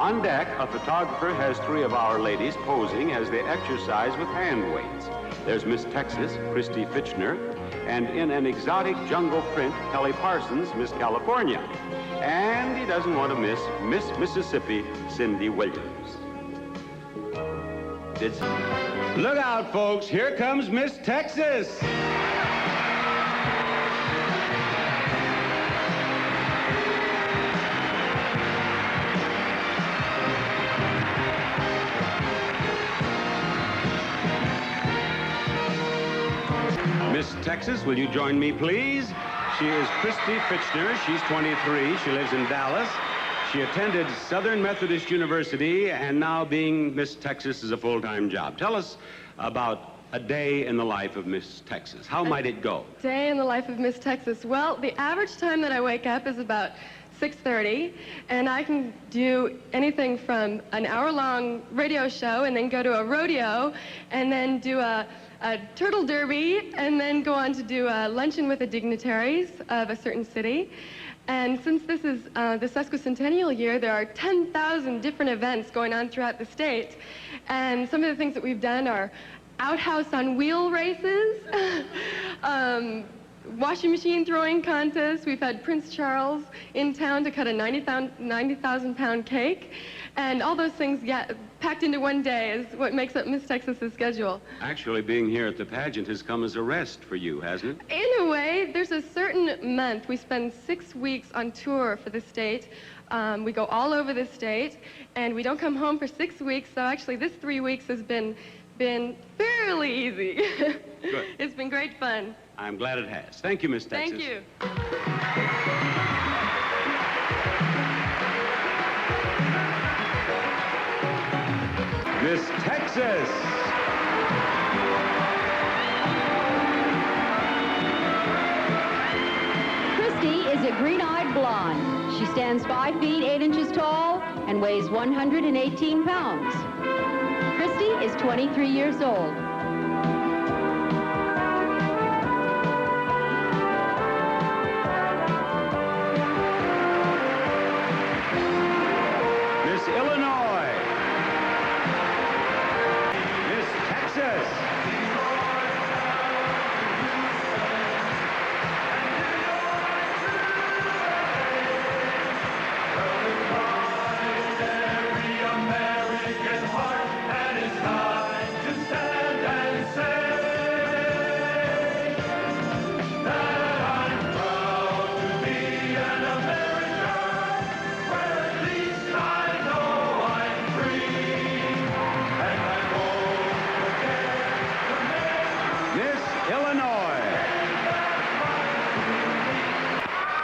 On deck, a photographer has three of our ladies posing as they exercise with hand weights. There's Miss Texas, Christy Fichtner, and in an exotic jungle print, Kelly Parsons, Miss California. And he doesn't want to miss Miss Mississippi, Cindy Williams. Look out, folks. Here comes Miss Texas. Miss Texas, will you join me, please? She is Christy Fichtner. She's 23. She lives in Dallas. She attended Southern Methodist University, and now being Miss Texas is a full-time job. Tell us about a day in the life of Miss Texas. How might it go? Day in the life of Miss Texas. Well, the average time that I wake up is about 6:30, and I can do anything from an hour-long radio show and then go to a rodeo and then do a turtle derby and then go on to do a luncheon with the dignitaries of a certain city. And since this is the sesquicentennial year, there are 10,000 different events going on throughout the state. And some of the things that we've done are outhouse on wheel races, washing machine throwing contests. We've had Prince Charles in town to cut a 90,000 pound cake. And all those things packed into one day is what makes up Miss Texas's schedule. Actually, being here at the pageant has come as a rest for you, hasn't it? In a way, there's a certain month. We spend 6 weeks on tour for the state. We go all over the state, and we don't come home for 6 weeks. So actually, this 3 weeks has been fairly easy. Good. It's been great fun. I'm glad it has. Thank you, Miss Texas. Thank you. Miss Texas. Christy is a green-eyed blonde. She stands 5 feet 8 inches tall and weighs 118 pounds. Christy is 23 years old. Miss Illinois. Miss Texas.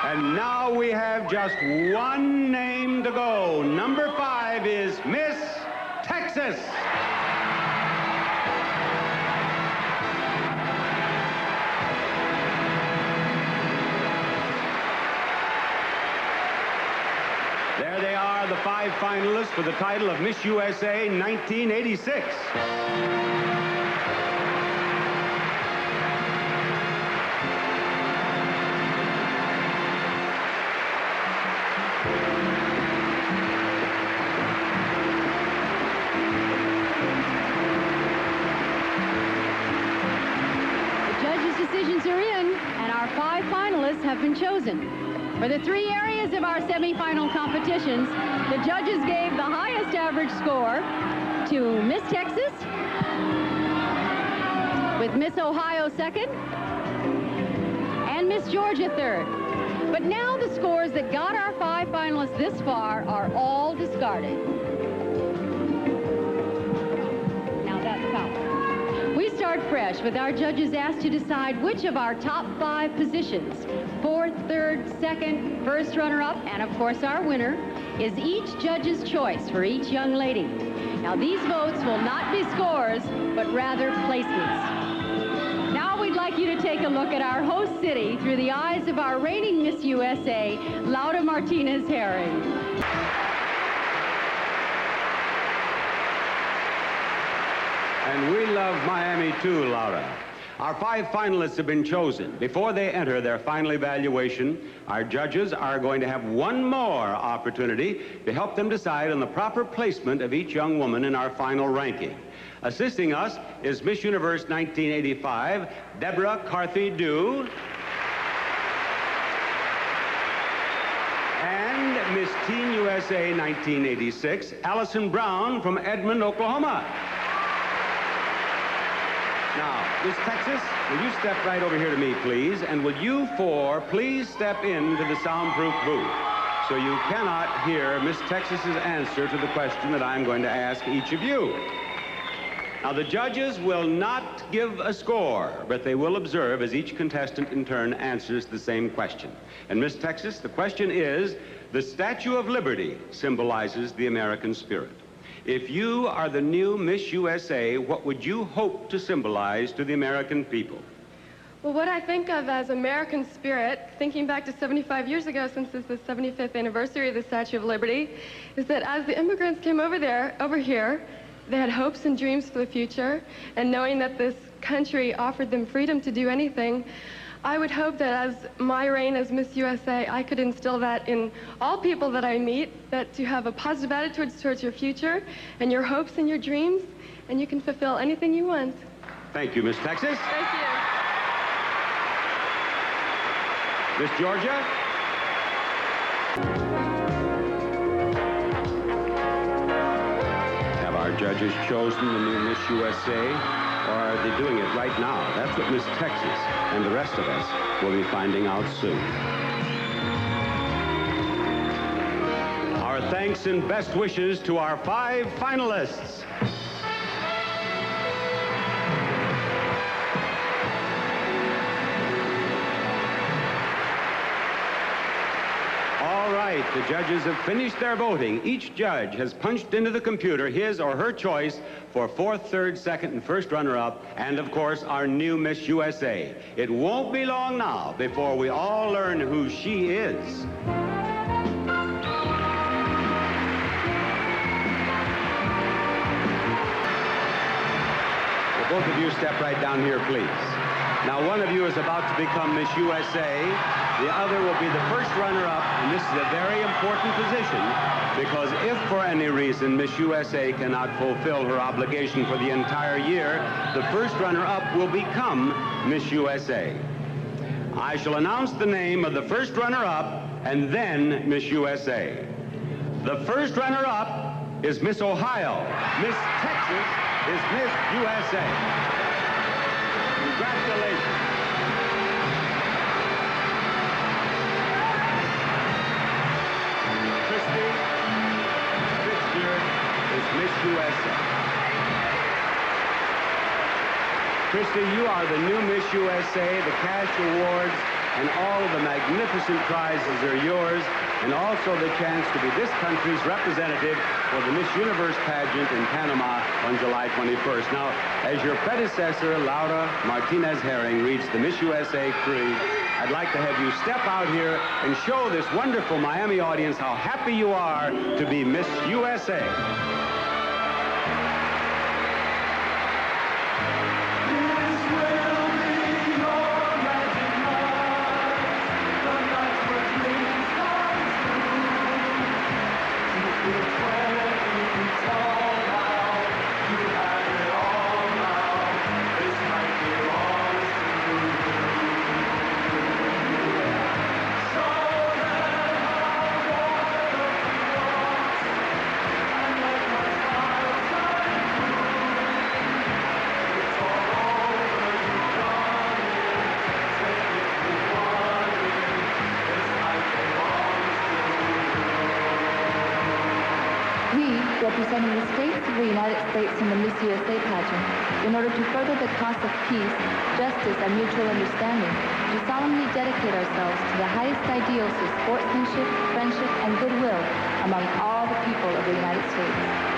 And now we have just one name to go. Number 5 is Miss Texas. There they are, the 5 finalists for the title of Miss USA 1986. Decisions are in, and our 5 finalists have been chosen. For the 3 areas of our semifinal competitions, the judges gave the highest average score to Miss Texas, with Miss Ohio second, and Miss Georgia third. But now the scores that got our 5 finalists this far are all discarded. Now that's power. We start fresh with our judges asked to decide which of our top 5 positions, 4th, 3rd, 2nd, 1st runner-up, and of course our winner, is each judge's choice for each young lady. Now these votes will not be scores, but rather placements. Now we'd like you to take a look at our host city through the eyes of our reigning Miss USA, Laura Martinez-Herring. And we love Miami too, Laura. Our 5 finalists have been chosen. Before they enter their final evaluation, our judges are going to have one more opportunity to help them decide on the proper placement of each young woman in our final ranking. Assisting us is Miss Universe 1985, Deborah Carthy-Dew, and Miss Teen USA 1986, Allison Brown from Edmond, Oklahoma. Now, Miss Texas, will you step right over here to me, please? And will you 4 please step into the soundproof booth so you cannot hear Miss Texas's answer to the question that I'm going to ask each of you. Now, the judges will not give a score, but they will observe as each contestant in turn answers the same question. And Miss Texas, the question is, the Statue of Liberty symbolizes the American spirit. If you are the new Miss USA, what would you hope to symbolize to the American people? Well, what I think of as American spirit, thinking back to 75 years ago, since it's the 75th anniversary of the Statue of Liberty, is that as the immigrants came over here, they had hopes and dreams for the future, and knowing that this country offered them freedom to do anything, I would hope that as my reign as Miss USA, I could instill that in all people that I meet, that to have a positive attitude towards your future and your hopes and your dreams, and you can fulfill anything you want. Thank you, Miss Texas. Thank you. Miss Georgia? Have our judges chosen the new Miss USA? Or are they doing it right now? That's what Miss Texas and the rest of us will be finding out soon. Our thanks and best wishes to our 5 finalists. All right, the judges have finished their voting. Each judge has punched into the computer his or her choice for 4th, 3rd, 2nd, and 1st runner-up, and of course, our new Miss USA. It won't be long now before we all learn who she is. Well, both of you step right down here, please. Now, one of you is about to become Miss USA. The other will be the 1st runner-up, and this is a very important position because if for any reason Miss USA cannot fulfill her obligation for the entire year, the 1st runner-up will become Miss USA. I shall announce the name of the 1st runner-up and then Miss USA. The 1st runner-up is Miss Ohio. Miss Texas is Miss USA. Congratulations. Christy is Miss USA. Christy, you are the new Miss USA. The cash awards and all the magnificent prizes are yours, and also the chance to be this country's representative for the Miss Universe pageant in Panama on July 21st. Now, as your predecessor, Laura Martinez-Herring, reads the Miss USA creed, I'd like to have you step out here and show this wonderful Miami audience how happy you are to be Miss USA. Representing the states of the United States in the Miss USA pageant, in order to further the cause of peace, justice, and mutual understanding, do solemnly dedicate ourselves to the highest ideals of sportsmanship, friendship, and goodwill among all the people of the United States.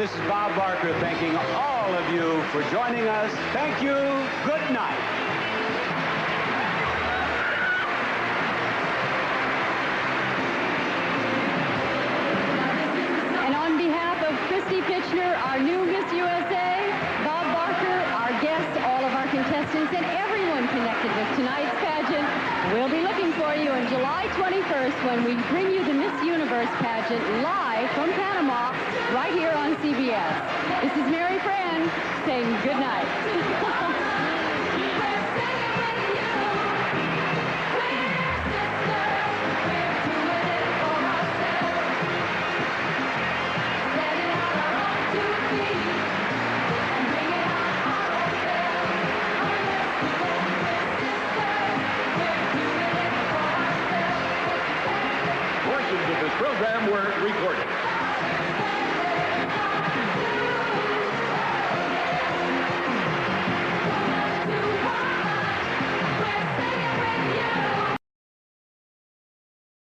This is Bob Barker thanking all of you for joining us. Thank you. Good night. And on behalf of Christy Fichtner, our new Miss USA, Bob Barker, our guests, all of our contestants, and everyone connected with tonight's pageant, we'll be looking for you on July 21st when we bring you the Miss Universe pageant live from Panama, right here on CBS. This is Mary Fran saying good night. Portions of this program were recorded.